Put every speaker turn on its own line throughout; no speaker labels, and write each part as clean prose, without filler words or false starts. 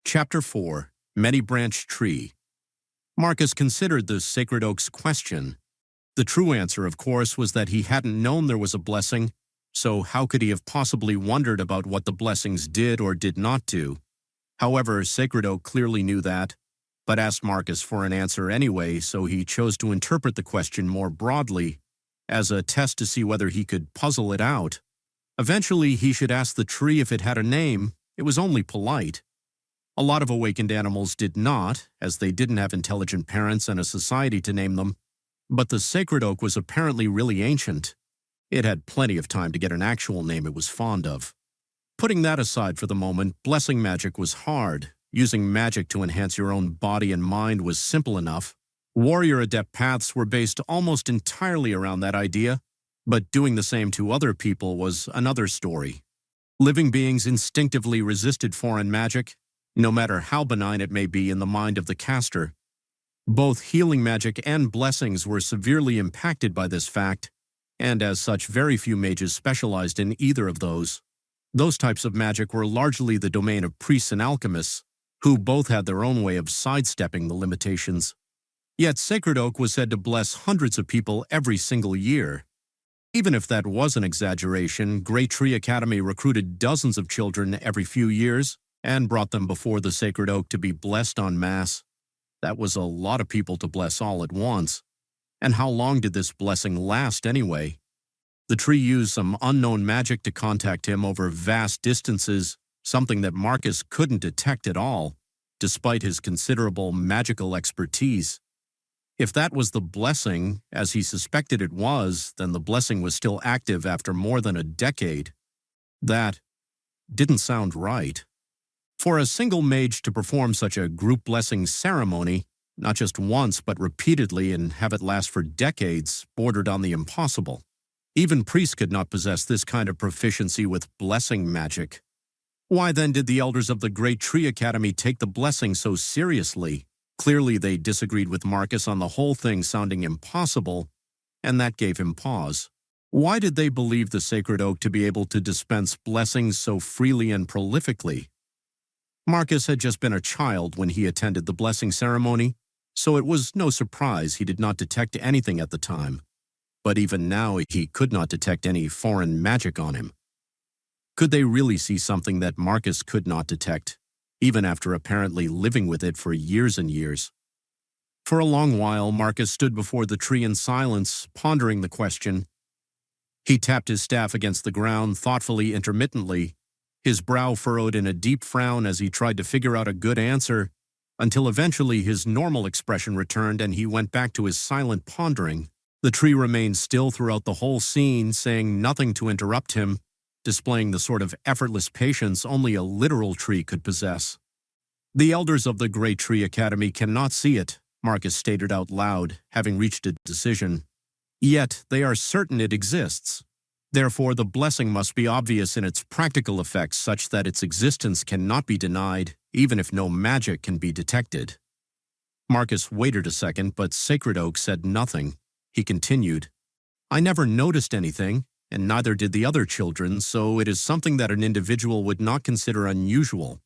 Chapter 4, Many-Branch Tree. Marcus considered the Sacred Oak's question. The true answer, of course, was that he hadn't known there was a blessing, so how could he have possibly wondered about what the blessings did or did not do? However, Sacred Oak clearly knew that, but asked Marcus for an answer anyway, so he chose to interpret the question more broadly, as a test to see whether he could puzzle it out. Eventually, he should ask the tree if it had a name. It was only polite. A lot of awakened animals did not, as they didn't have intelligent parents and a society to name them. But the Sacred Oak was apparently really ancient. It had plenty of time to get an actual name it was fond of. Putting that aside for the moment, blessing magic was hard. Using magic to enhance your own body and mind was simple enough. Warrior adept paths were based almost entirely around that idea, but doing the same to other people was another story. Living beings instinctively resisted foreign magic, no matter how benign it may be in the mind of the caster. Both healing magic and blessings were severely impacted by this fact, and as such very few mages specialized in either of those. Those types of magic were largely the domain of priests and alchemists, who both had their own way of sidestepping the limitations. Yet Sacred Oak was said to bless hundreds of people every single year. Even if that was an exaggeration, Great Tree Academy recruited dozens of children every few years and brought them before the Sacred Oak to be blessed en masse. That was a lot of people to bless all at once. And how long did this blessing last anyway? The tree used some unknown magic to contact him over vast distances, something that Marcus couldn't detect at all, despite his considerable magical expertise. If that was the blessing, as he suspected it was, then the blessing was still active after more than a decade. That didn't sound right. For a single mage to perform such a group blessing ceremony, not just once but repeatedly and have it last for decades, bordered on the impossible. Even priests could not possess this kind of proficiency with blessing magic. Why then did the elders of the Great Tree Academy take the blessing so seriously? Clearly they disagreed with Marcus on the whole thing sounding impossible, and that gave him pause. Why did they believe the Sacred Oak to be able to dispense blessings so freely and prolifically? Marcus had just been a child when he attended the blessing ceremony, so it was no surprise he did not detect anything at the time. But even now he could not detect any foreign magic on him. Could they really see something that Marcus could not detect, even after apparently living with it for years and years? For a long while, Marcus stood before the tree in silence, pondering the question. He tapped his staff against the ground thoughtfully, intermittently, his brow furrowed in a deep frown as he tried to figure out a good answer, until eventually his normal expression returned and he went back to his silent pondering. The tree remained still throughout the whole scene, saying nothing to interrupt him, displaying the sort of effortless patience only a literal tree could possess. The elders of the Great Tree Academy cannot see it, Marcus stated out loud, having reached a decision. Yet they are certain it exists. Therefore, the blessing must be obvious in its practical effects such that its existence cannot be denied, even if no magic can be detected. Marcus waited a second, but Sacred Oak said nothing. He continued, I never noticed anything, and neither did the other children, so it is something that an individual would not consider unusual.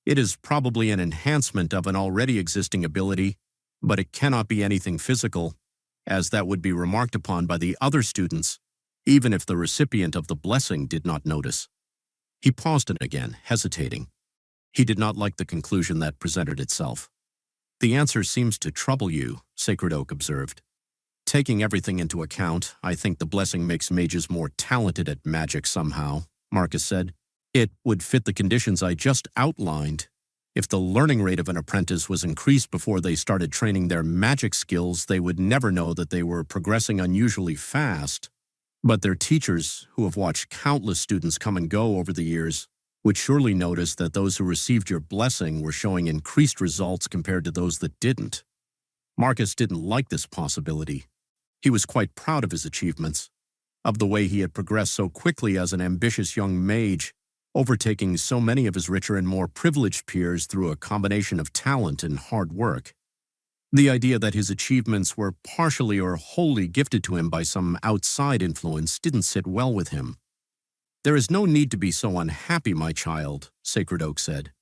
It is probably an enhancement of an already existing ability, but it cannot be anything physical, as that would be remarked upon by the other students, even if the recipient of the blessing did not notice. He paused again, hesitating. He did not like the conclusion that presented itself. The answer seems to trouble you, Sacred Oak observed. Taking everything into account, I think the blessing makes mages more talented at magic somehow, Marcus said. It would fit the conditions I just outlined. If the learning rate of an apprentice was increased before they started training their magic skills, they would never know that they were progressing unusually fast. But their teachers, who have watched countless students come and go over the years, would surely notice that those who received your blessing were showing increased results compared to those that didn't. Marcus didn't like this possibility. He was quite proud of his achievements, of the way he had progressed so quickly as an ambitious young mage, overtaking so many of his richer and more privileged peers through a combination of talent and hard work. The idea that his achievements were partially or wholly gifted to him by some outside influence didn't sit well with him. There is no need to be so unhappy, my child, Sacred Oak said.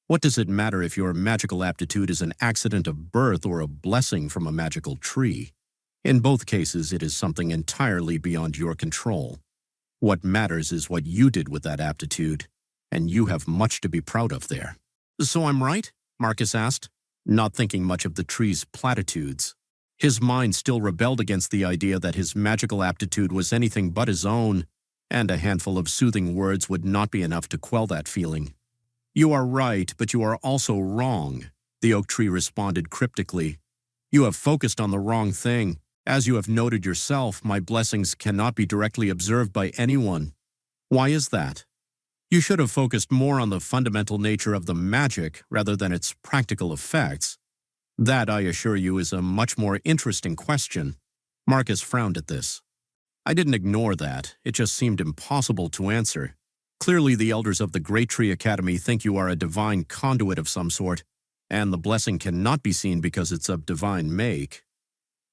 What does it matter if your magical aptitude is an accident of birth or a blessing from a magical tree? In both cases, it is something entirely beyond your control. What matters is what you did with that aptitude, and you have much to be proud of there. So I'm right? Marcus asked, not thinking much of the tree's platitudes. His mind still rebelled against the idea that his magical aptitude was anything but his own, and a handful of soothing words would not be enough to quell that feeling. You are right, but you are also wrong, the oak tree responded cryptically. You have focused on the wrong thing. As you have noted yourself, my blessings cannot be directly observed by anyone. Why is that? You should have focused more on the fundamental nature of the magic rather than its practical effects. That, I assure you, is a much more interesting question. Marcus frowned at this. I didn't ignore that. It just seemed impossible to answer. Clearly, the elders of the Great Tree Academy think you are a divine conduit of some sort, and the blessing cannot be seen because it's of divine make.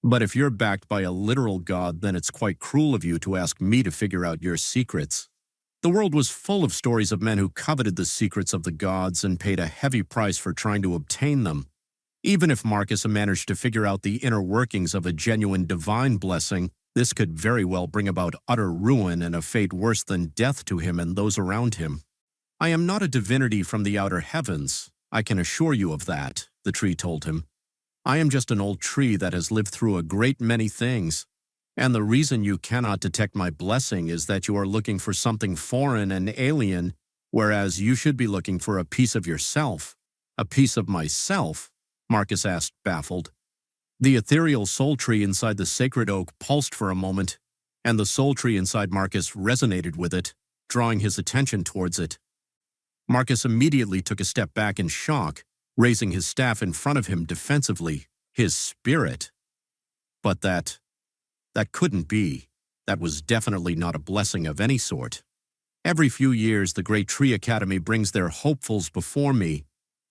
But if you're backed by a literal god, then it's quite cruel of you to ask me to figure out your secrets. The world was full of stories of men who coveted the secrets of the gods and paid a heavy price for trying to obtain them. Even if Marcus managed to figure out the inner workings of a genuine divine blessing, this could very well bring about utter ruin and a fate worse than death to him and those around him. I am not a divinity from the outer heavens. I can assure you of that, the tree told him. I am just an old tree that has lived through a great many things. And the reason you cannot detect my blessing is that you are looking for something foreign and alien, whereas you should be looking for a piece of yourself. A piece of myself? Marcus asked, baffled. The ethereal soul tree inside the sacred oak pulsed for a moment, and the soul tree inside Marcus resonated with it, drawing his attention towards it. Marcus immediately took a step back in shock, raising his staff in front of him defensively. His spirit. But that couldn't be. That was definitely not a blessing of any sort. Every few years, the Great Tree Academy brings their hopefuls before me,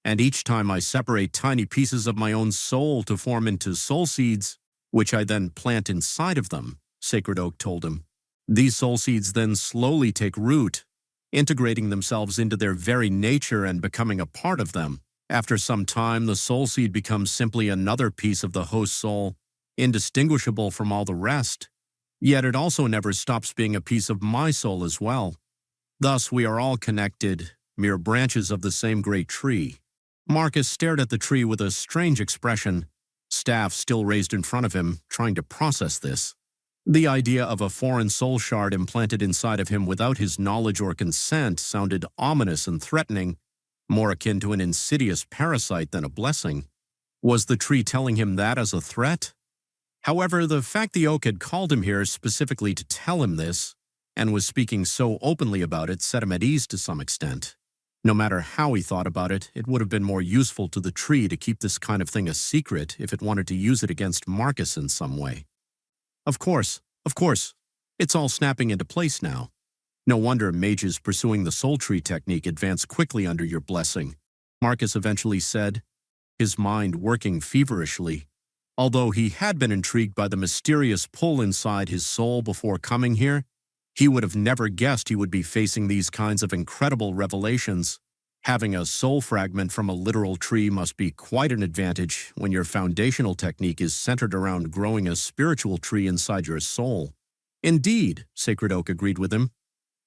and each time I separate tiny pieces of my own soul to form into soul seeds, which I then plant inside of them, Sacred Oak told him. These soul seeds then slowly take root, integrating themselves into their very nature and becoming a part of them. After some time, the soul seed becomes simply another piece of the host soul, indistinguishable from all the rest. Yet it also never stops being a piece of my soul as well. Thus, we are all connected, mere branches of the same great tree. Marcus stared at the tree with a strange expression, staff still raised in front of him, trying to process this. The idea of a foreign soul shard implanted inside of him without his knowledge or consent sounded ominous and threatening, more akin to an insidious parasite than a blessing. Was the tree telling him that as a threat? However, the fact the oak had called him here specifically to tell him this, and was speaking so openly about it, set him at ease to some extent. No matter how he thought about it, it would have been more useful to the tree to keep this kind of thing a secret if it wanted to use it against Marcus in some way. Of course, it's all snapping into place now. No wonder mages pursuing the soul tree technique advance quickly under your blessing, Marcus eventually said, his mind working feverishly. Although he had been intrigued by the mysterious pull inside his soul before coming here, he would have never guessed he would be facing these kinds of incredible revelations. Having a soul fragment from a literal tree must be quite an advantage when your foundational technique is centered around growing a spiritual tree inside your soul. Indeed, Sacred Oak agreed with him.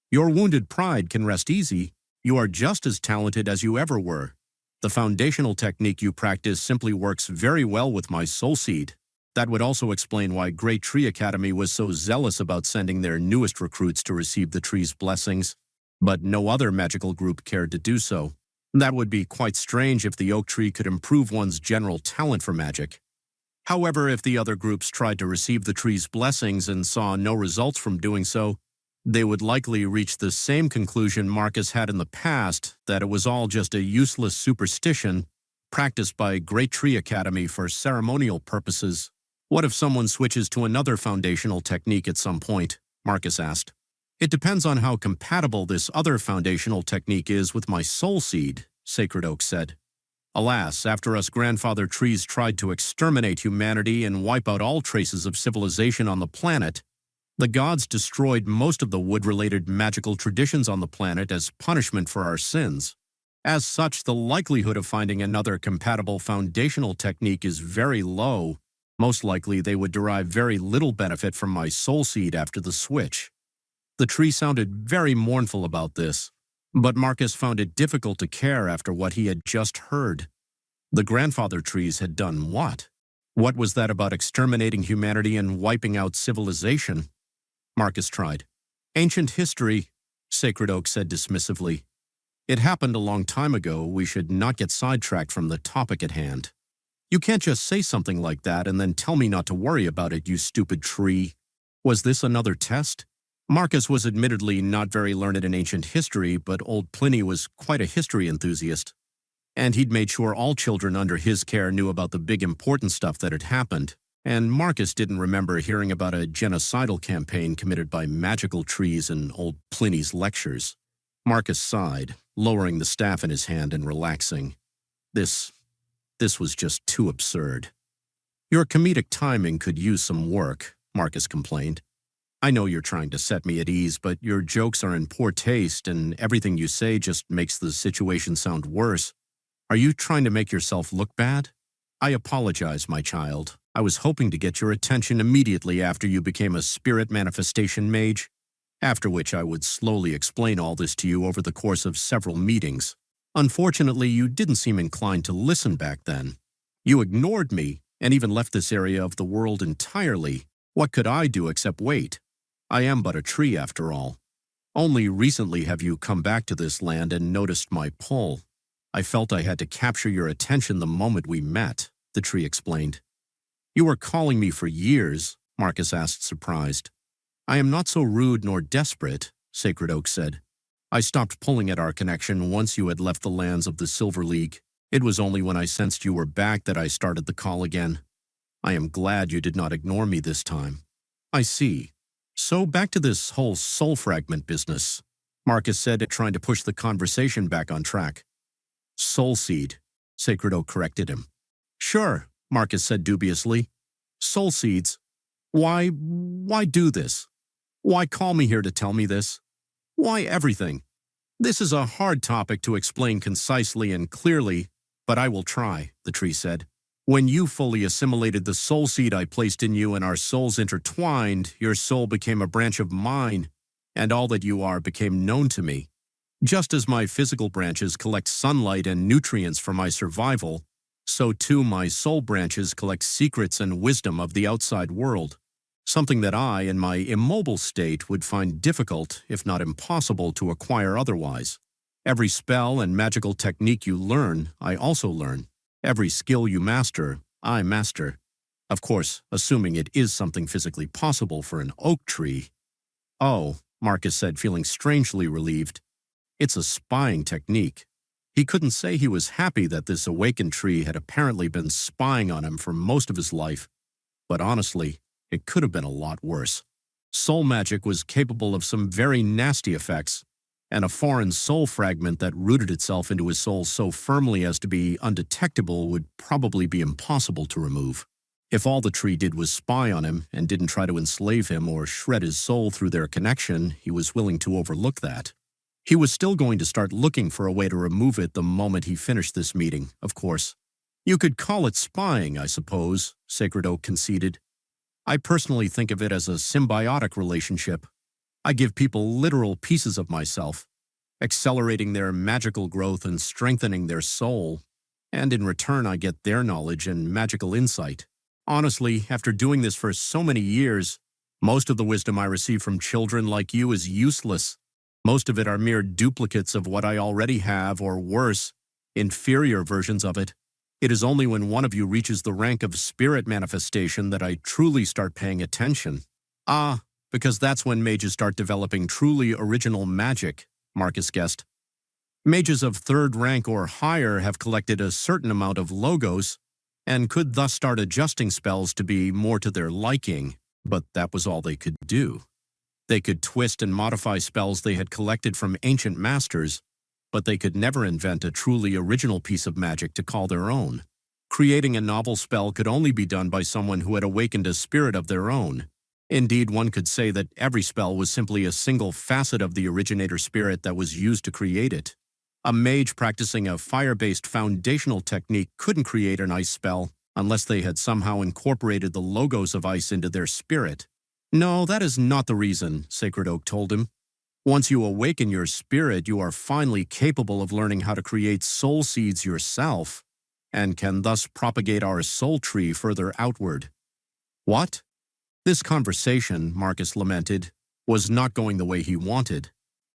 Your wounded pride can rest easy. You are just as talented as you ever were. The foundational technique you practice simply works very well with my soul seed. That would also explain why Great Tree Academy was so zealous about sending their newest recruits to receive the tree's blessings, but no other magical group cared to do so. That would be quite strange if the oak tree could improve one's general talent for magic. However, if the other groups tried to receive the tree's blessings and saw no results from doing so, they would likely reach the same conclusion Marcus had in the past, that it was all just a useless superstition practiced by Great Tree Academy for ceremonial purposes. What if someone switches to another foundational technique at some point? Marcus asked. It depends on how compatible this other foundational technique is with my soul seed, Sacred Oak said. Alas, after us grandfather trees tried to exterminate humanity and wipe out all traces of civilization on the planet, the gods destroyed most of the wood-related magical traditions on the planet as punishment for our sins. As such, the likelihood of finding another compatible foundational technique is very low. Most likely, they would derive very little benefit from my soul seed after the switch. The tree sounded very mournful about this, but Marcus found it difficult to care after what he had just heard. The grandfather trees had done what? What was that about exterminating humanity and wiping out civilization? Marcus tried. Ancient history, Sacred Oak said dismissively. It happened a long time ago. We should not get sidetracked from the topic at hand. You can't just say something like that and then tell me not to worry about it, you stupid tree. Was this another test? Marcus was admittedly not very learned in ancient history, but old Pliny was quite a history enthusiast. And he'd made sure all children under his care knew about the big important stuff that had happened. And Marcus didn't remember hearing about a genocidal campaign committed by magical trees in old Pliny's lectures. Marcus sighed, lowering the staff in his hand and relaxing. This was just too absurd. Your comedic timing could use some work, Marcus complained. I know you're trying to set me at ease, but your jokes are in poor taste and everything you say just makes the situation sound worse. Are you trying to make yourself look bad? I apologize, my child. I was hoping to get your attention immediately after you became a spirit manifestation mage, after which I would slowly explain all this to you over the course of several meetings. Unfortunately, you didn't seem inclined to listen back then. You ignored me and even left this area of the world entirely. What could I do except wait? I am but a tree after all. Only recently have you come back to this land and noticed my pull. I felt I had to capture your attention the moment we met, the tree explained. You were calling me for years, Marcus asked, surprised. I am not so rude nor desperate, Sacred Oak said. I stopped pulling at our connection once you had left the lands of the Silver League. It was only when I sensed you were back that I started the call again. I am glad you did not ignore me this time. I see. So back to this whole soul fragment business, Marcus said, trying to push the conversation back on track. Soul seed, Sacred Oak corrected him. Sure, Marcus said dubiously. Soul seeds. Why do this? Why call me here to tell me this? Why everything? This is a hard topic to explain concisely and clearly, but I will try, the tree said. When you fully assimilated the soul seed I placed in you and our souls intertwined, your soul became a branch of mine, and all that you are became known to me. Just as my physical branches collect sunlight and nutrients for my survival, so too my soul branches collect secrets and wisdom of the outside world, something that I, in my immobile state, would find difficult, if not impossible, to acquire otherwise. Every spell and magical technique you learn, I also learn. Every skill you master, I master. Of course, assuming it is something physically possible for an oak tree. Oh, Marcus said, feeling strangely relieved. It's a spying technique. He couldn't say he was happy that this awakened tree had apparently been spying on him for most of his life. But honestly, it could have been a lot worse. Soul magic was capable of some very nasty effects, and a foreign soul fragment that rooted itself into his soul so firmly as to be undetectable would probably be impossible to remove. If all the tree did was spy on him and didn't try to enslave him or shred his soul through their connection, he was willing to overlook that. He was still going to start looking for a way to remove it the moment he finished this meeting, of course. You could call it spying, I suppose, Sacred Oak conceded. I personally think of it as a symbiotic relationship. I give people literal pieces of myself, accelerating their magical growth and strengthening their soul, and in return I get their knowledge and magical insight. Honestly, after doing this for so many years, most of the wisdom I receive from children like you is useless. Most of it are mere duplicates of what I already have, or worse, inferior versions of it. It is only when one of you reaches the rank of spirit manifestation that I truly start paying attention. Ah, because that's when mages start developing truly original magic, Marcus guessed. Mages of third rank or higher have collected a certain amount of logos and could thus start adjusting spells to be more to their liking, but that was all they could do. They could twist and modify spells they had collected from ancient masters, but they could never invent a truly original piece of magic to call their own. Creating a novel spell could only be done by someone who had awakened a spirit of their own. Indeed, one could say that every spell was simply a single facet of the originator spirit that was used to create it. A mage practicing a fire-based foundational technique couldn't create an ice spell unless they had somehow incorporated the logos of ice into their spirit. No, that is not the reason, Sacred Oak told him. Once you awaken your spirit, you are finally capable of learning how to create soul seeds yourself, and can thus propagate our soul tree further outward. What? This conversation, Marcus lamented, was not going the way he wanted.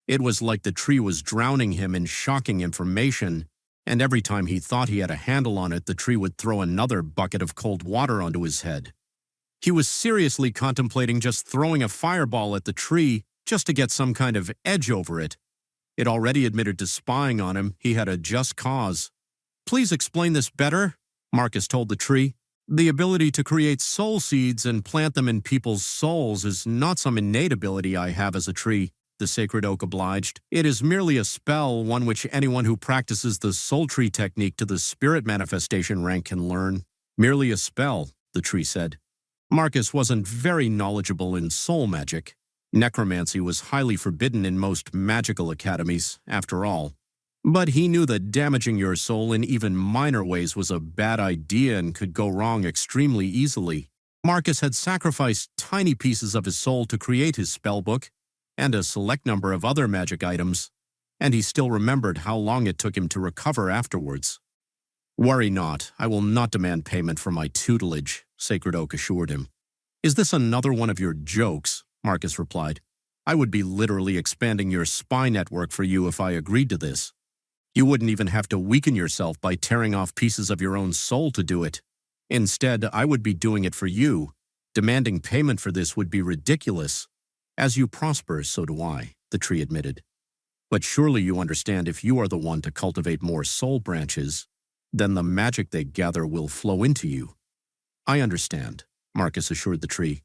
It was like the tree was drowning him in shocking information, and every time he thought he had a handle on it, the tree would throw another bucket of cold water onto his head. He was seriously contemplating just throwing a fireball at the tree just to get some kind of edge over it. It already admitted to spying on him. He had a just cause. Please explain this better, Marcus told the tree. The ability to create soul seeds and plant them in people's souls is not some innate ability I have as a tree, the Sacred Oak obliged. It is merely a spell, one which anyone who practices the soul tree technique to the spirit manifestation rank can learn. Merely a spell, the tree said. Marcus wasn't very knowledgeable in soul magic. Necromancy was highly forbidden in most magical academies, after all. But he knew that damaging your soul in even minor ways was a bad idea and could go wrong extremely easily. Marcus had sacrificed tiny pieces of his soul to create his spellbook and a select number of other magic items, and he still remembered how long it took him to recover afterwards. Worry not, I will not demand payment for my tutelage, Sacred Oak assured him. Is this another one of your jokes? Marcus replied. I would be literally expanding your spy network for you if I agreed to this. You wouldn't even have to weaken yourself by tearing off pieces of your own soul to do it. Instead, I would be doing it for you. Demanding payment for this would be ridiculous. As you prosper, so do I, the tree admitted. But surely you understand if you are the one to cultivate more soul branches, then the magic they gather will flow into you. I understand, Marcus assured the tree.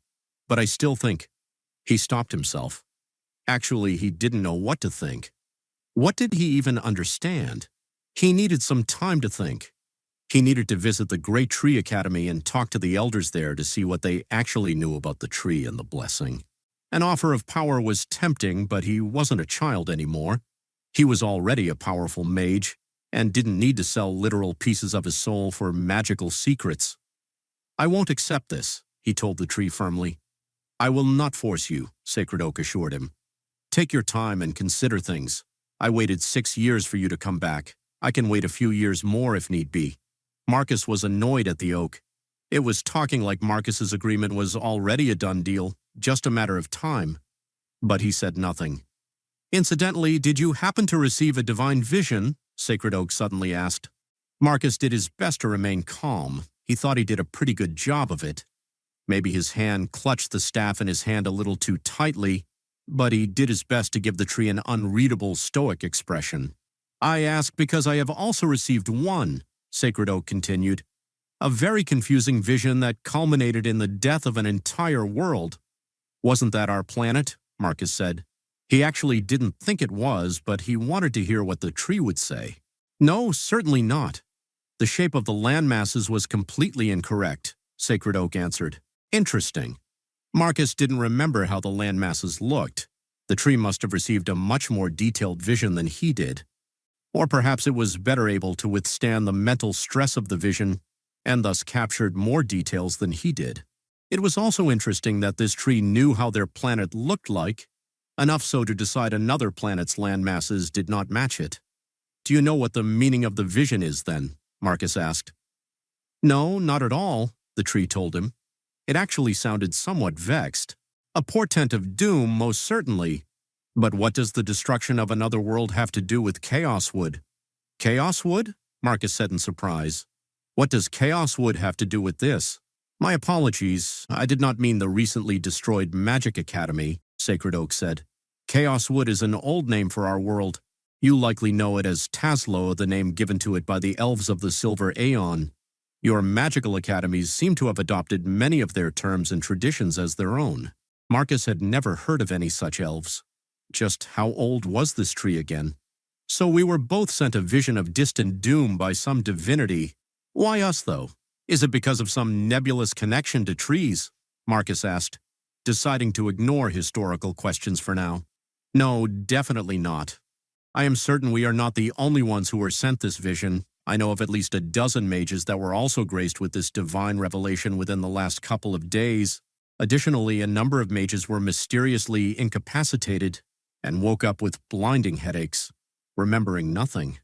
But I still think. He stopped himself. Actually, he didn't know what to think. What did he even understand? He needed some time to think. He needed to visit the Great Tree Academy and talk to the elders there to see what they actually knew about the tree and the blessing. An offer of power was tempting, but he wasn't a child anymore. He was already a powerful mage and didn't need to sell literal pieces of his soul for magical secrets. I won't accept this, he told the tree firmly. I will not force you, Sacred Oak assured him. Take your time and consider things. I waited 6 years for you to come back. I can wait a few years more if need be. Marcus was annoyed at the oak. It was talking like Marcus's agreement was already a done deal, just a matter of time. But he said nothing. Incidentally, did you happen to receive a divine vision? Sacred Oak suddenly asked. Marcus did his best to remain calm. He thought he did a pretty good job of it. Maybe his hand clutched the staff in his hand a little too tightly, but he did his best to give the tree an unreadable stoic expression. I ask because I have also received one, Sacred Oak continued. A very confusing vision that culminated in the death of an entire world. Wasn't that our planet? Marcus said. He actually didn't think it was, but he wanted to hear what the tree would say. No, certainly not. The shape of the landmasses was completely incorrect, Sacred Oak answered. Interesting. Marcus didn't remember how the landmasses looked. The tree must have received a much more detailed vision than he did. Or perhaps it was better able to withstand the mental stress of the vision and thus captured more details than he did. It was also interesting that this tree knew how their planet looked like, enough so to decide another planet's landmasses did not match it. Do you know what the meaning of the vision is then? Marcus asked. No, not at all, the tree told him. It actually sounded somewhat vexed. A portent of doom, most certainly. But what does the destruction of another world have to do with Chaos Wood? Chaos Wood? Marcus said in surprise. What does Chaos Wood have to do with this? My apologies, I did not mean the recently destroyed Magic Academy, Sacred Oak said. Chaos Wood is an old name for our world. You likely know it as Taslo, the name given to it by the elves of the Silver Aeon. Your magical academies seem to have adopted many of their terms and traditions as their own. Marcus had never heard of any such elves. Just how old was this tree again? So we were both sent a vision of distant doom by some divinity. Why us, though? Is it because of some nebulous connection to trees? Marcus asked, deciding to ignore historical questions for now. No, definitely not. I am certain we are not the only ones who were sent this vision. I know of at least a dozen mages that were also graced with this divine revelation within the last couple of days. Additionally, a number of mages were mysteriously incapacitated and woke up with blinding headaches, remembering nothing.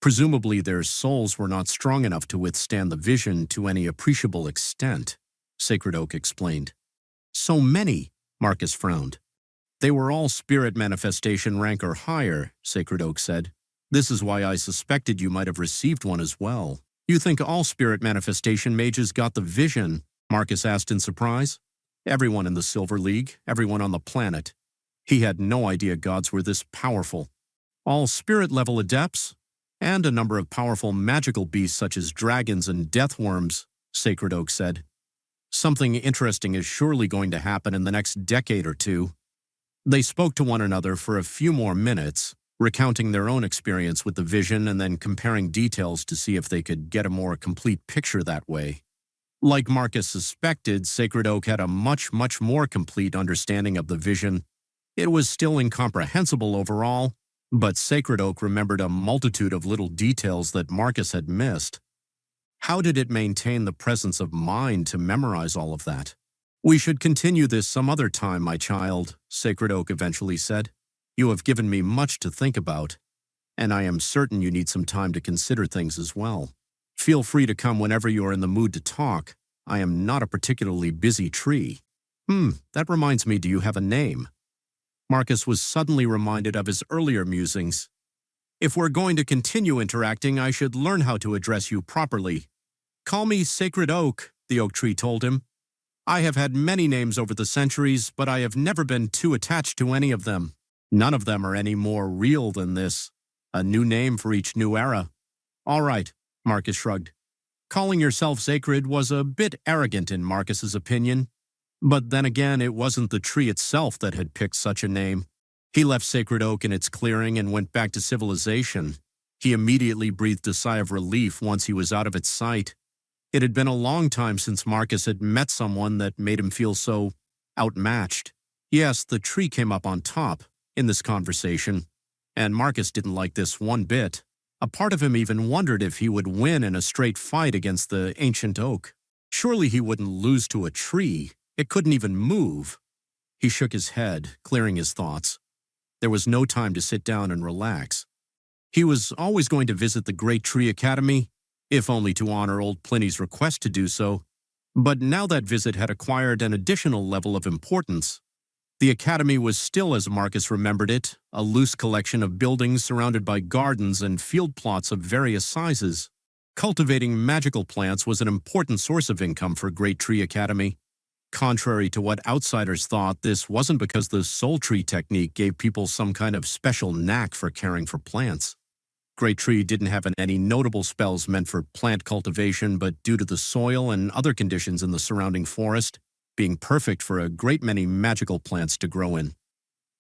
Presumably, their souls were not strong enough to withstand the vision to any appreciable extent, Sacred Oak explained. So many, Marcus frowned. They were all spirit manifestation rank or higher, Sacred Oak said. This is why I suspected you might have received one as well. You think all spirit manifestation mages got the vision? Marcus asked in surprise. Everyone in the Silver League, everyone on the planet. He had no idea gods were this powerful. All spirit-level adepts, and a number of powerful magical beasts such as dragons and deathworms, Sacred Oak said. Something interesting is surely going to happen in the next decade or two. They spoke to one another for a few more minutes, recounting their own experience with the vision and then comparing details to see if they could get a more complete picture that way. Like Marcus suspected, Sacred Oak had a much more complete understanding of the vision. It was still incomprehensible overall, but Sacred Oak remembered a multitude of little details that Marcus had missed. How did it maintain the presence of mind to memorize all of that? We should continue this some other time, my child, Sacred Oak eventually said. You have given me much to think about, and I am certain you need some time to consider things as well. Feel free to come whenever you are in the mood to talk. I am not a particularly busy tree. That reminds me, do you have a name? Marcus was suddenly reminded of his earlier musings. If we're going to continue interacting, I should learn how to address you properly. Call me Sacred Oak, the oak tree told him. I have had many names over the centuries, but I have never been too attached to any of them. None of them are any more real than this. A new name for each new era. All right, Marcus shrugged. Calling yourself sacred was a bit arrogant in Marcus's opinion. But then again, it wasn't the tree itself that had picked such a name. He left Sacred Oak in its clearing and went back to civilization. He immediately breathed a sigh of relief once he was out of its sight. It had been a long time since Marcus had met someone that made him feel so outmatched. Yes, the tree came up on top in this conversation, and Marcus didn't like this one bit. A part of him even wondered if he would win in a straight fight against the ancient oak. Surely he wouldn't lose to a tree. It couldn't even move. He shook his head, clearing his thoughts. There was no time to sit down and relax. He was always going to visit the Great Tree Academy, if only to honor old Pliny's request to do so. But now that visit had acquired an additional level of importance. The academy was still, as Marcus remembered it, a loose collection of buildings surrounded by gardens and field plots of various sizes. Cultivating magical plants was an important source of income for Great Tree Academy. Contrary to what outsiders thought, this wasn't because the soul tree technique gave people some kind of special knack for caring for plants. Great Tree didn't have any notable spells meant for plant cultivation, but due to the soil and other conditions in the surrounding forest, being perfect for a great many magical plants to grow in.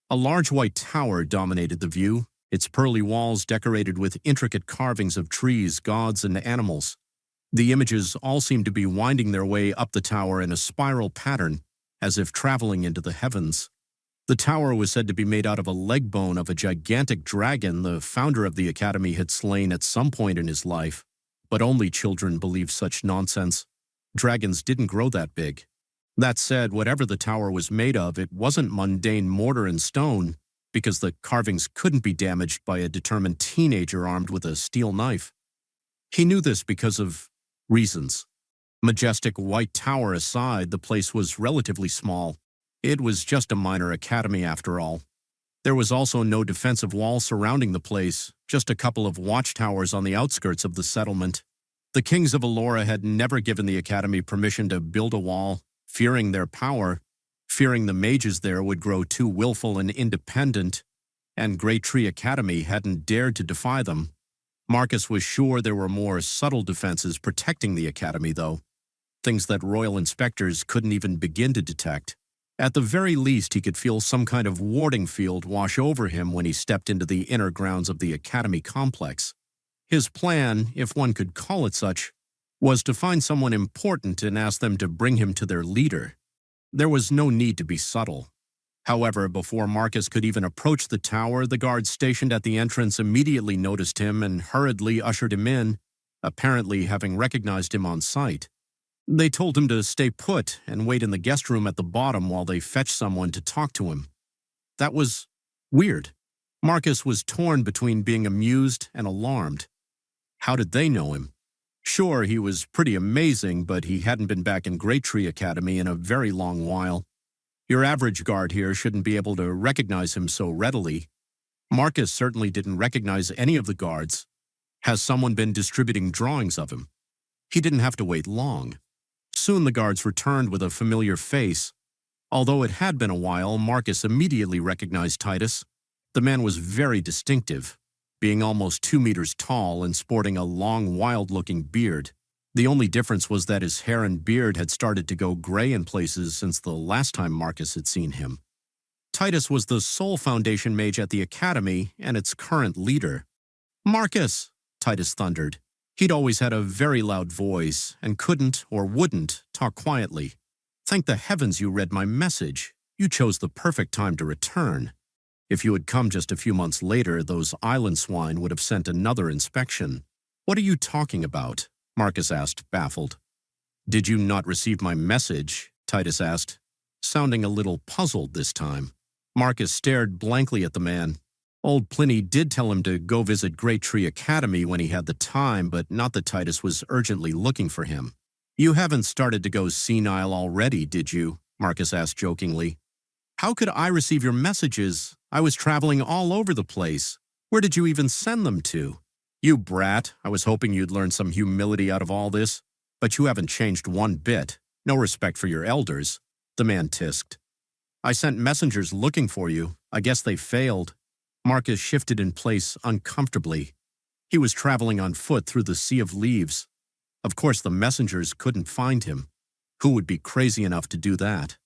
A large white tower dominated the view, its pearly walls decorated with intricate carvings of trees, gods, and animals. The images all seemed to be winding their way up the tower in a spiral pattern, as if traveling into the heavens. The tower was said to be made out of a leg bone of a gigantic dragon the founder of the academy had slain at some point in his life, but only children believed such nonsense. Dragons didn't grow that big. That said, whatever the tower was made of, it wasn't mundane mortar and stone, because the carvings couldn't be damaged by a determined teenager armed with a steel knife. He knew this because of reasons. Majestic white tower aside, the place was relatively small. It was just a minor academy after all. There was also no defensive wall surrounding the place, just a couple of watchtowers on the outskirts of the settlement. The kings of Allura had never given the academy permission to build a wall, fearing their power, fearing the mages there would grow too willful and independent, and Great Tree Academy hadn't dared to defy them. Marcus was sure there were more subtle defenses protecting the academy, though, things that royal inspectors couldn't even begin to detect. At the very least, he could feel some kind of warding field wash over him when he stepped into the inner grounds of the academy complex. His plan, if one could call it such, was to find someone important and ask them to bring him to their leader. There was no need to be subtle. However, before Marcus could even approach the tower, the guards stationed at the entrance immediately noticed him and hurriedly ushered him in, apparently having recognized him on sight. They told him to stay put and wait in the guest room at the bottom while they fetched someone to talk to him. That was weird. Marcus was torn between being amused and alarmed. How did they know him? Sure, he was pretty amazing, but he hadn't been back in Great Tree Academy in a very long while. Your average guard here shouldn't be able to recognize him so readily. Marcus certainly didn't recognize any of the guards. Has someone been distributing drawings of him? He didn't have to wait long. Soon the guards returned with a familiar face. Although it had been a while, Marcus immediately recognized Titus. The man was very distinctive, being almost 2 meters tall and sporting a long, wild-looking beard. The only difference was that his hair and beard had started to go gray in places since the last time Marcus had seen him. Titus was the sole Foundation mage at the Academy and its current leader. "Marcus!" Titus thundered. He'd always had a very loud voice and couldn't or wouldn't talk quietly. "Thank the heavens you read my message. You chose the perfect time to return. If you had come just a few months later, those island swine would have sent another inspection." "What are you talking about?" Marcus asked, baffled. "Did you not receive my message?" Titus asked, sounding a little puzzled this time. Marcus stared blankly at the man. Old Pliny did tell him to go visit Great Tree Academy when he had the time, but not that Titus was urgently looking for him. "You haven't started to go senile already, did you?" Marcus asked jokingly. "How could I receive your messages? I was traveling all over the place. Where did you even send them to?" "You brat, I was hoping you'd learn some humility out of all this, but you haven't changed one bit. No respect for your elders," the man tisked. "I sent messengers looking for you. I guess they failed." Marcus shifted in place uncomfortably. He was traveling on foot through the sea of leaves. Of course, the messengers couldn't find him. Who would be crazy enough to do that?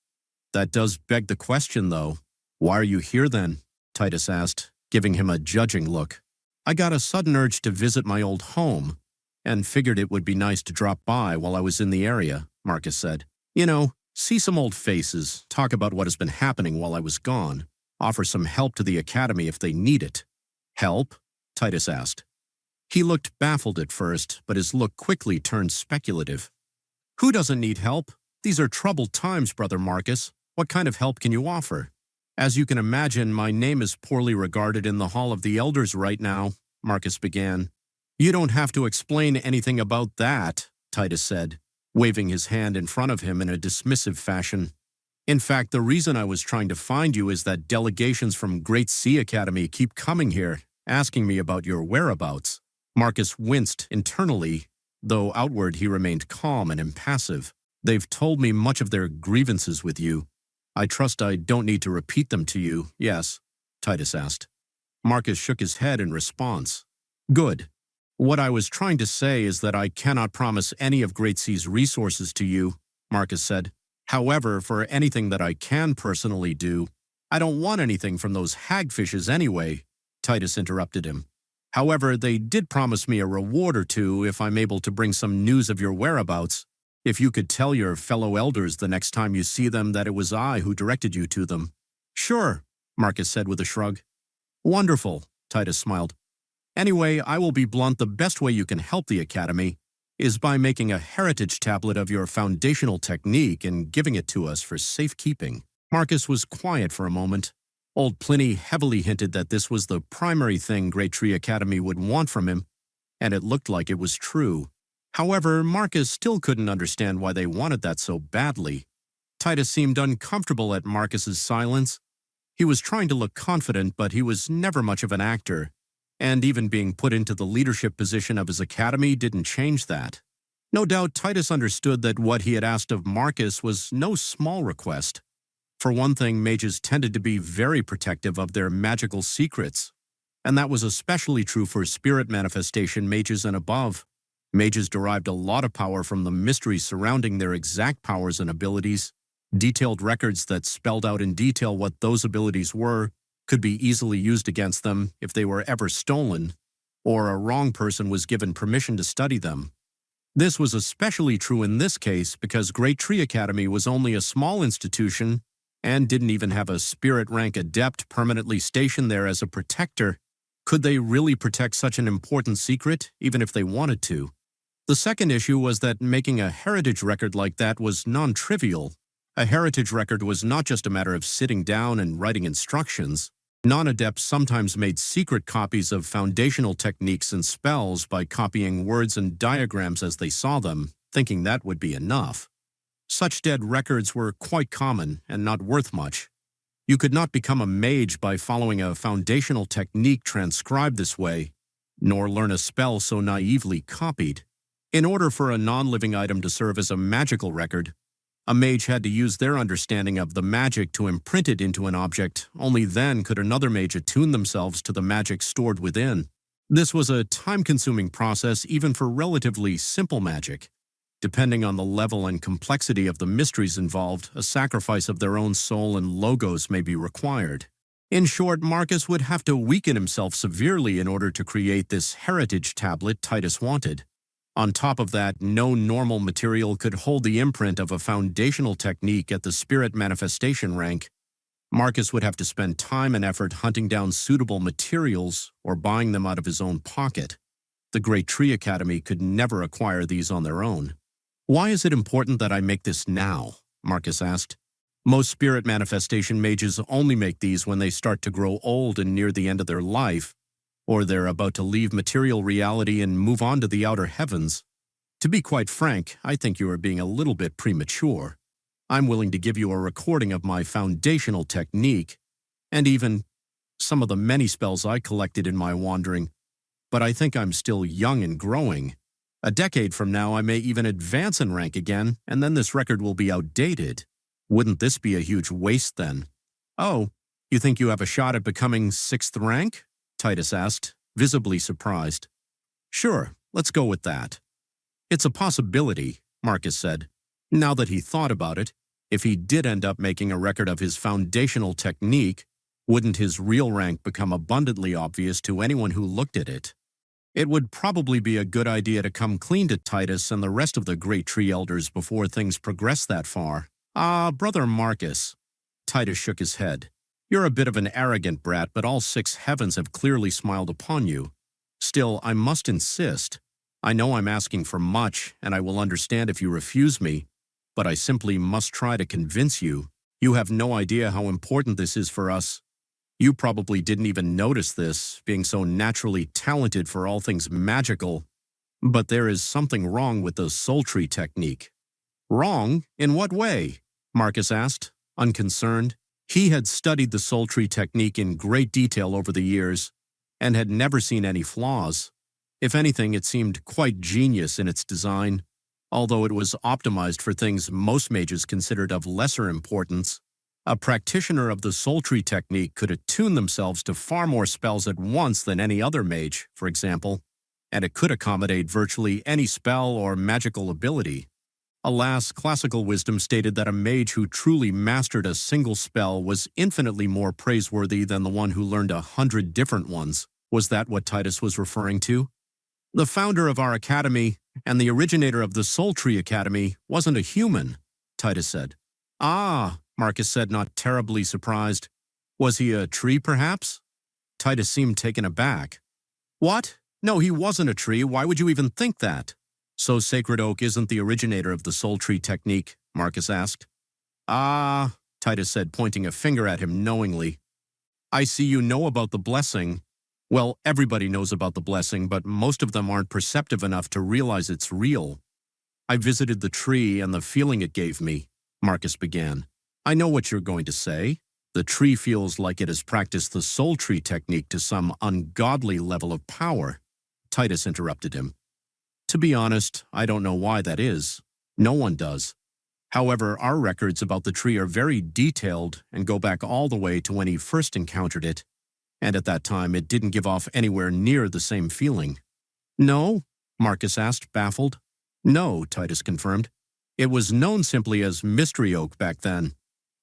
"That does beg the question, though. Why are you here, then?" Titus asked, giving him a judging look. "I got a sudden urge to visit my old home, and figured it would be nice to drop by while I was in the area," Marcus said. "You know, see some old faces, talk about what has been happening while I was gone, offer some help to the Academy if they need it." "Help?" Titus asked. He looked baffled at first, but his look quickly turned speculative. "Who doesn't need help? These are troubled times, Brother Marcus. What kind of help can you offer?" "As you can imagine, my name is poorly regarded in the Hall of the Elders right now," Marcus began. "You don't have to explain anything about that," Titus said, waving his hand in front of him in a dismissive fashion. "In fact, the reason I was trying to find you is that delegations from Great Sea Academy keep coming here, asking me about your whereabouts." Marcus winced internally, though outward he remained calm and impassive. "They've told me much of their grievances with you. I trust I don't need to repeat them to you, yes?" Titus asked. Marcus shook his head in response. "Good. What I was trying to say is that I cannot promise any of Great Sea's resources to you," Marcus said. "However, for anything that I can personally do—" "I don't want anything from those hagfishes anyway," Titus interrupted him. "However, they did promise me a reward or two if I'm able to bring some news of your whereabouts. If you could tell your fellow elders the next time you see them that it was I who directed you to them." "Sure," Marcus said with a shrug. "Wonderful," Titus smiled. "Anyway, I will be blunt, the best way you can help the Academy is by making a heritage tablet of your foundational technique and giving it to us for safekeeping." Marcus was quiet for a moment. Old Pliny heavily hinted that this was the primary thing Great Tree Academy would want from him, and it looked like it was true. However, Marcus still couldn't understand why they wanted that so badly. Titus seemed uncomfortable at Marcus's silence. He was trying to look confident, but he was never much of an actor, and even being put into the leadership position of his academy didn't change that. No doubt Titus understood that what he had asked of Marcus was no small request. For one thing, mages tended to be very protective of their magical secrets, and that was especially true for spirit manifestation mages and above. Mages derived a lot of power from the mysteries surrounding their exact powers and abilities. Detailed records that spelled out in detail what those abilities were could be easily used against them if they were ever stolen, or a wrong person was given permission to study them. This was especially true in this case because Great Tree Academy was only a small institution and didn't even have a spirit rank adept permanently stationed there as a protector. Could they really protect such an important secret, even if they wanted to? The second issue was that making a heritage record like that was non-trivial. A heritage record was not just a matter of sitting down and writing instructions. Non-adepts sometimes made secret copies of foundational techniques and spells by copying words and diagrams as they saw them, thinking that would be enough. Such dead records were quite common and not worth much. You could not become a mage by following a foundational technique transcribed this way, nor learn a spell so naively copied. In order for a non-living item to serve as a magical record, a mage had to use their understanding of the magic to imprint it into an object. Only then could another mage attune themselves to the magic stored within. This was a time-consuming process even for relatively simple magic. Depending on the level and complexity of the mysteries involved, a sacrifice of their own soul and logos may be required. In short, Marcus would have to weaken himself severely in order to create this heritage tablet Titus wanted. On top of that, no normal material could hold the imprint of a foundational technique at the spirit manifestation rank. Marcus would have to spend time and effort hunting down suitable materials or buying them out of his own pocket. The Great Tree Academy could never acquire these on their own. "Why is it important that I make this now?" Marcus asked. "Most spirit manifestation mages only make these when they start to grow old and near the end of their life, or they're about to leave material reality and move on to the outer heavens. To be quite frank, I think you are being a little bit premature. I'm willing to give you a recording of my foundational technique, and even some of the many spells I collected in my wandering, but I think I'm still young and growing. A decade from now, I may even advance in rank again, and then this record will be outdated. Wouldn't this be a huge waste then?" "Oh, you think you have a shot at becoming 6th rank?" Titus asked, visibly surprised. "Sure, let's go with that." "It's a possibility," Marcus said. Now that he thought about it, if he did end up making a record of his foundational technique, wouldn't his real rank become abundantly obvious to anyone who looked at it? It would probably be a good idea to come clean to Titus and the rest of the Great Tree Elders before things progress that far. Brother Marcus." Titus shook his head. "You're a bit of an arrogant brat, but all 6 heavens have clearly smiled upon you. Still, I must insist. I know I'm asking for much, and I will understand if you refuse me, but I simply must try to convince you. You have no idea how important this is for us. You probably didn't even notice this, being so naturally talented for all things magical, but there is something wrong with the soul tree technique." "Wrong? In what way?" Marcus asked, unconcerned. He had studied the soul tree technique in great detail over the years and had never seen any flaws. If anything, it seemed quite genius in its design, although it was optimized for things most mages considered of lesser importance. A practitioner of the soul tree technique could attune themselves to far more spells at once than any other mage, for example, and it could accommodate virtually any spell or magical ability. Alas, classical wisdom stated that a mage who truly mastered a single spell was infinitely more praiseworthy than the one who learned 100 different ones. Was that what Titus was referring to? "The founder of our academy and the originator of the Soul Tree Academy wasn't a human," Titus said. "Ah," Marcus said, not terribly surprised. "Was he a tree, perhaps?" Titus seemed taken aback. "What? No, he wasn't a tree. Why would you even think that?" "So Sacred Oak isn't the originator of the Soul Tree technique?" Marcus asked. "Ah," Titus said, pointing a finger at him knowingly. "I see you know about the blessing. Well, everybody knows about the blessing, but most of them aren't perceptive enough to realize it's real. I visited the tree and the feeling it gave me," Marcus began. "I know what you're going to say. The tree feels like it has practiced the Soul Tree technique to some ungodly level of power." Titus interrupted him. "To be honest, I don't know why that is. No one does. However, our records about the tree are very detailed and go back all the way to when he first encountered it, and at that time it didn't give off anywhere near the same feeling." "No?" Marcus asked, baffled. "No," Titus confirmed. "It was known simply as Mystery Oak back then.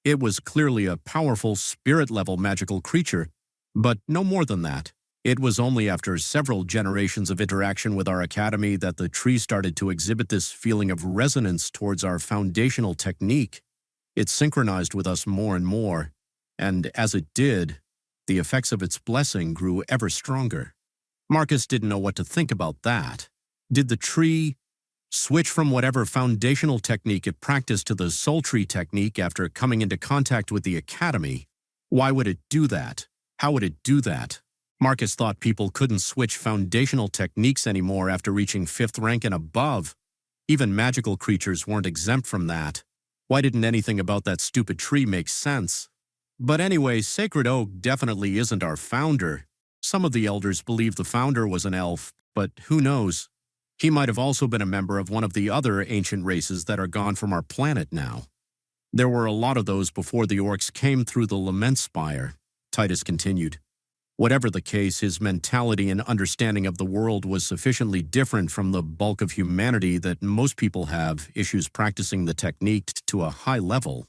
It was clearly a powerful spirit-level magical creature, but no more than that. It was only after several generations of interaction with our academy that the tree started to exhibit this feeling of resonance towards our foundational technique. It synchronized with us more and more, and as it did, the effects of its blessing grew ever stronger. Marcus didn't know what to think about that. Did the tree switch from whatever foundational technique it practiced to the soul tree technique after coming into contact with the academy? Why would it do that? How would it do that? Marcus thought people couldn't switch foundational techniques anymore after reaching 5th rank and above. Even magical creatures weren't exempt from that. Why didn't anything about that stupid tree make sense? But anyway, Sacred Oak definitely isn't our founder. Some of the elders believe the founder was an elf, but who knows? He might have also been a member of one of the other ancient races that are gone from our planet now. There were a lot of those before the orcs came through the Lament Spire, Titus continued. Whatever the case, his mentality and understanding of the world was sufficiently different from the bulk of humanity that most people have issues practicing the technique to a high level.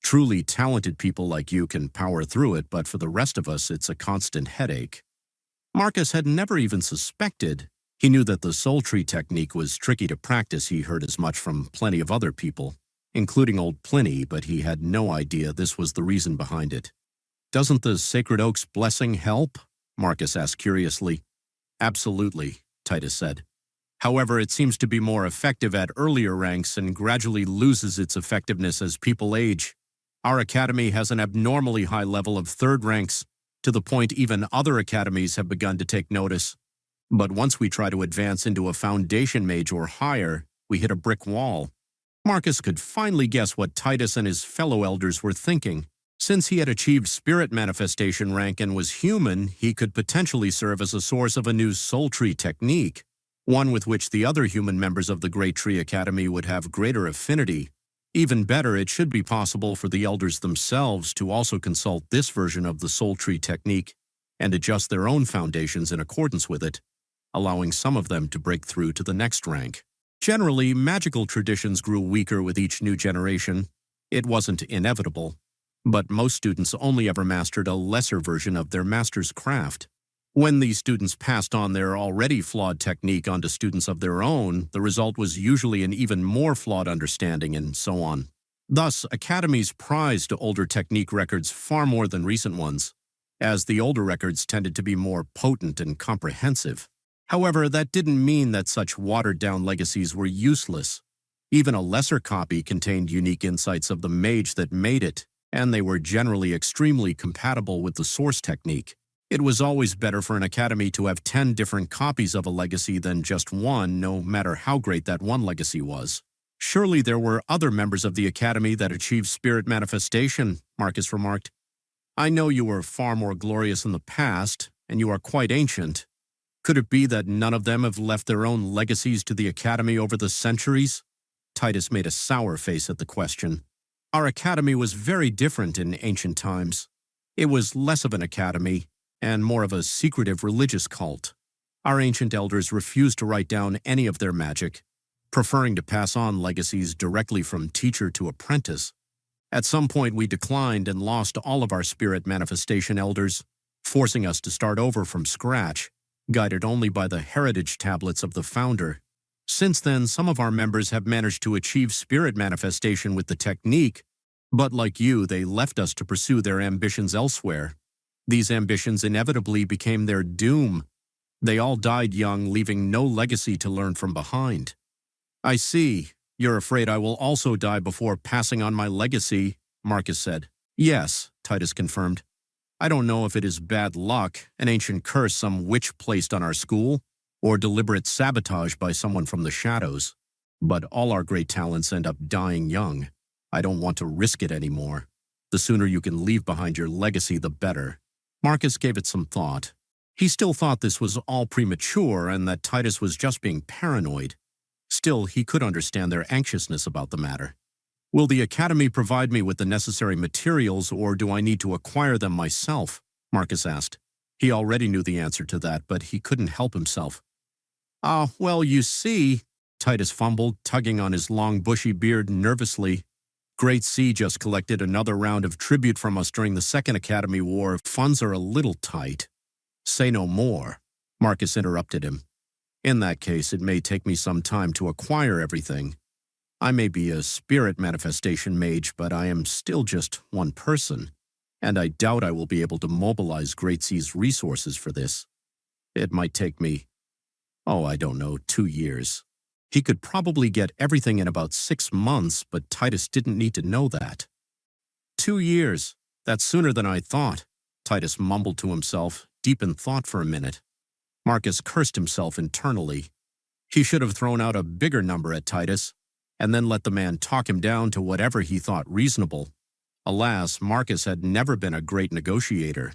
Truly talented people like you can power through it, but for the rest of us, it's a constant headache. Marcus had never even suspected. He knew that the soul tree technique was tricky to practice. He heard as much from plenty of other people, including old Pliny, but he had no idea this was the reason behind it. Doesn't the Sacred Oak's blessing help? Marcus asked curiously. Absolutely, Titus said. However, it seems to be more effective at earlier ranks and gradually loses its effectiveness as people age. Our academy has an abnormally high level of 3rd ranks, to the point even other academies have begun to take notice. But once we try to advance into a foundation mage or higher, we hit a brick wall. Marcus could finally guess what Titus and his fellow elders were thinking. Since he had achieved spirit manifestation rank and was human, he could potentially serve as a source of a new soul tree technique, one with which the other human members of the Great Tree Academy would have greater affinity. Even better, it should be possible for the elders themselves to also consult this version of the soul tree technique and adjust their own foundations in accordance with it, allowing some of them to break through to the next rank. Generally, magical traditions grew weaker with each new generation. It wasn't inevitable, but most students only ever mastered a lesser version of their master's craft. When these students passed on their already flawed technique onto students of their own, the result was usually an even more flawed understanding, and so on. Thus, academies prized older technique records far more than recent ones, as the older records tended to be more potent and comprehensive. However, that didn't mean that such watered-down legacies were useless. Even a lesser copy contained unique insights of the mage that made it, and they were generally extremely compatible with the source technique. It was always better for an academy to have 10 different copies of a legacy than just one, no matter how great that one legacy was. Surely there were other members of the academy that achieved spirit manifestation, Marcus remarked. I know you were far more glorious in the past, and you are quite ancient. Could it be that none of them have left their own legacies to the academy over the centuries? Titus made a sour face at the question. Our academy was very different in ancient times. It was less of an academy and more of a secretive religious cult. Our ancient elders refused to write down any of their magic, preferring to pass on legacies directly from teacher to apprentice. At some point, we declined and lost all of our spirit manifestation elders, forcing us to start over from scratch, guided only by the heritage tablets of the founder. Since then, some of our members have managed to achieve spirit manifestation with the technique, but like you, they left us to pursue their ambitions elsewhere. These ambitions inevitably became their doom. They all died young, leaving no legacy to learn from behind. I see. You're afraid I will also die before passing on my legacy, Marcus said. Yes, Titus confirmed. I don't know if it is bad luck, an ancient curse some witch placed on our school, or deliberate sabotage by someone from the shadows. But all our great talents end up dying young. I don't want to risk it anymore. The sooner you can leave behind your legacy, the better. Marcus gave it some thought. He still thought this was all premature and that Titus was just being paranoid. Still, he could understand their anxiousness about the matter. Will the academy provide me with the necessary materials, or do I need to acquire them myself? Marcus asked. He already knew the answer to that, but he couldn't help himself. Well, you see, Titus fumbled, tugging on his long bushy beard nervously. Great Sea just collected another round of tribute from us during the Second Academy War. Funds are a little tight. Say no more, Marcus interrupted him. In that case, it may take me some time to acquire everything. I may be a spirit manifestation mage, but I am still just one person, and I doubt I will be able to mobilize Great Sea's resources for this. It might take me, I don't know, 2 years. He could probably get everything in about 6 months, but Titus didn't need to know that. 2 years. That's sooner than I thought, Titus mumbled to himself, deep in thought for a minute. Marcus cursed himself internally. He should have thrown out a bigger number at Titus, and then let the man talk him down to whatever he thought reasonable. Alas, Marcus had never been a great negotiator.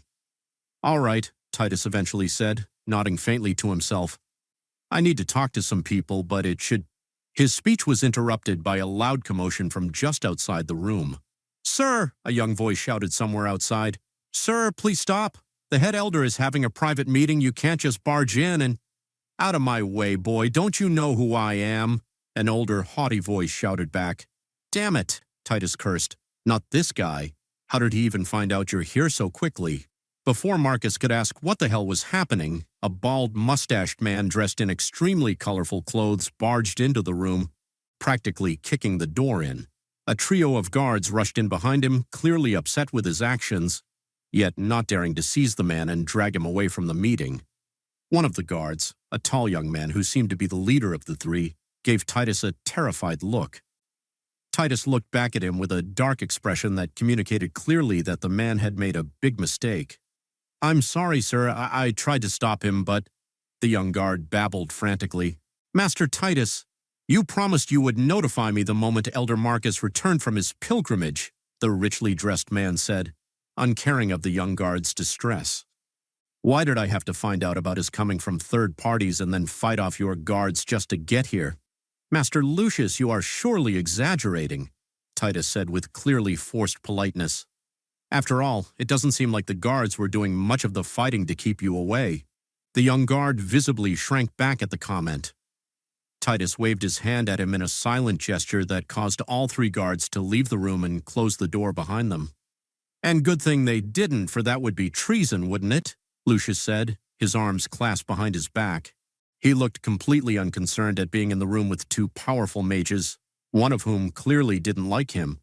"All right," Titus eventually said, nodding faintly to himself. "I need to talk to some people, but it should—" His speech was interrupted by a loud commotion from just outside the room. "Sir!" a young voice shouted somewhere outside. "Sir, please stop. The head elder is having a private meeting. You can't just barge in and—" "Out of my way, boy. Don't you know who I am?" An older, haughty voice shouted back. "Damn it," Titus cursed. "Not this guy. How did he even find out you're here so quickly?" Before Marcus could ask what the hell was happening, a bald, mustached man dressed in extremely colorful clothes barged into the room, practically kicking the door in. A trio of guards rushed in behind him, clearly upset with his actions, yet not daring to seize the man and drag him away from the meeting. One of the guards, a tall young man who seemed to be the leader of the three, gave Titus a terrified look. Titus looked back at him with a dark expression that communicated clearly that the man had made a big mistake. "I'm sorry, sir. I tried to stop him, but—" The young guard babbled frantically. "Master Titus, you promised you would notify me the moment Elder Marcus returned from his pilgrimage," the richly dressed man said, uncaring of the young guard's distress. "Why did I have to find out about his coming from third parties and then fight off your guards just to get here?" "Master Lucius, you are surely exaggerating," Titus said with clearly forced politeness. "After all, it doesn't seem like the guards were doing much of the fighting to keep you away." The young guard visibly shrank back at the comment. Titus waved his hand at him in a silent gesture that caused all three guards to leave the room and close the door behind them. "And good thing they didn't, for that would be treason, wouldn't it?" Lucius said, his arms clasped behind his back. He looked completely unconcerned at being in the room with two powerful mages, one of whom clearly didn't like him.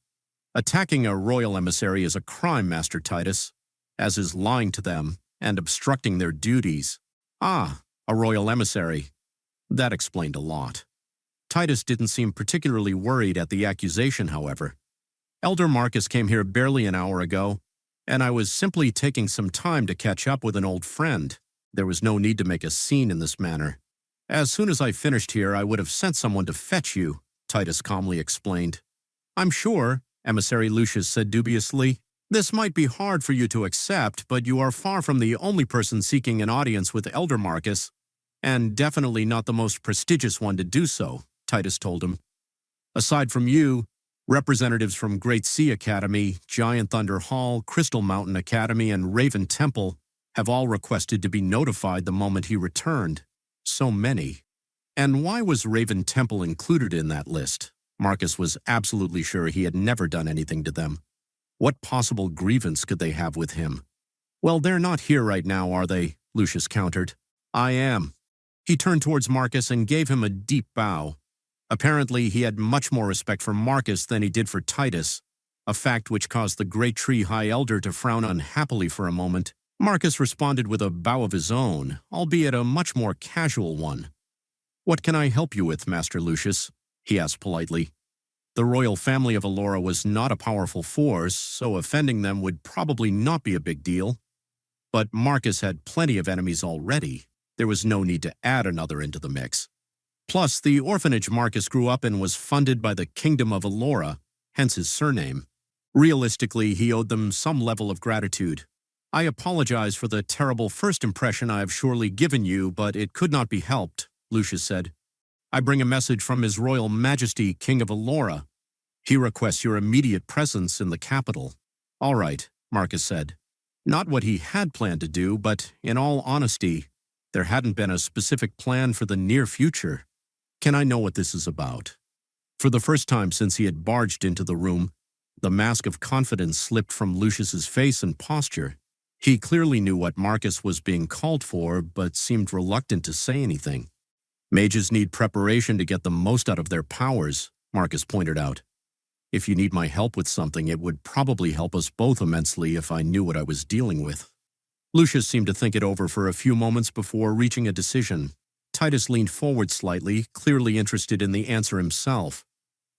"Attacking a royal emissary is a crime, Master Titus, as is lying to them and obstructing their duties." "Ah, a royal emissary." That explained a lot. Titus didn't seem particularly worried at the accusation, however. "Elder Marcus came here barely an hour ago, and I was simply taking some time to catch up with an old friend. There was no need to make a scene in this manner. As soon as I finished here, I would have sent someone to fetch you," Titus calmly explained. "I'm sure," Emissary Lucius said dubiously, "this might be hard for you to accept, but you are far from the only person seeking an audience with Elder Marcus, and definitely not the most prestigious one to do so," Titus told him. "Aside from you, representatives from Great Sea Academy, Giant Thunder Hall, Crystal Mountain Academy, and Raven Temple have all requested to be notified the moment he returned. So many. And why was Raven Temple included in that list? Marcus was absolutely sure he had never done anything to them. What possible grievance could they have with him? "Well, they're not here right now, are they?" Lucius countered. "I am." He turned towards Marcus and gave him a deep bow. Apparently, he had much more respect for Marcus than he did for Titus, a fact which caused the Great Tree High Elder to frown unhappily for a moment. Marcus responded with a bow of his own, albeit a much more casual one. "What can I help you with, Master Lucius?" he asked politely. The royal family of Allura was not a powerful force, so offending them would probably not be a big deal. But Marcus had plenty of enemies already. There was no need to add another into the mix. Plus, the orphanage Marcus grew up in was funded by the Kingdom of Allura, hence his surname. Realistically, he owed them some level of gratitude. "I apologize for the terrible first impression I have surely given you, but it could not be helped," Lucius said. "I bring a message from His Royal Majesty, King of Allura. He requests your immediate presence in the capital." "All right," Marcus said. Not what he had planned to do, but in all honesty, there hadn't been a specific plan for the near future. "Can I know what this is about?" For the first time since he had barged into the room, the mask of confidence slipped from Lucius's face and posture. He clearly knew what Marcus was being called for, but seemed reluctant to say anything. Mages need preparation to get the most out of their powers, Marcus pointed out. If you need my help with something, it would probably help us both immensely if I knew what I was dealing with. Lucius seemed to think it over for a few moments before reaching a decision. Titus leaned forward slightly, clearly interested in the answer himself.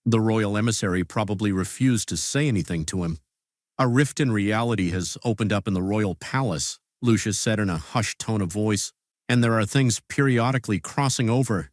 The royal emissary probably refused to say anything to him. A rift in reality has opened up in the royal palace, Lucius said in a hushed tone of voice, and there are things periodically crossing over.